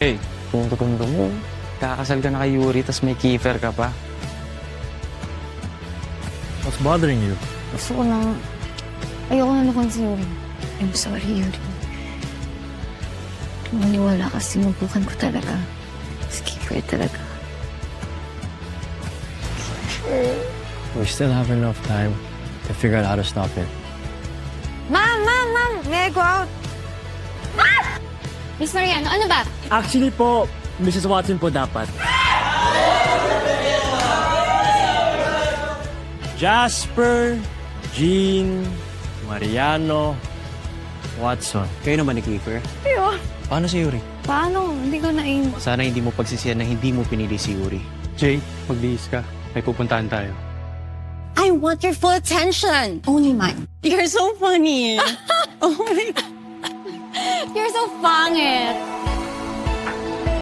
Hey, kung tutundo mo, kakasal ka na kay Yuri tas may kiefer ka pa. What's bothering you? Gusto ko lang... Ayoko na naman si Yuri. I'm sorry, Yuri. Maniwala ka, sinubukan ko talaga. Skipper talaga. We still have enough time to figure out how to stop it. Ma'am! May I go out? Miss Mariano, ano ba? Actually po, Mrs. Watson po dapat. Jasper, Jean, Mariano, Watson. Kayo naman ni Kiefer. Ayo. Paano si Yuri? Paano? Hindi ko na-aim. Sana hindi mo pagsisiyan na hindi mo pinili si Yuri. Jay, magbihis ka. May pupuntahan tayo. I want your full attention. Only mine. You're so funny. Oh my God. You're so pangit.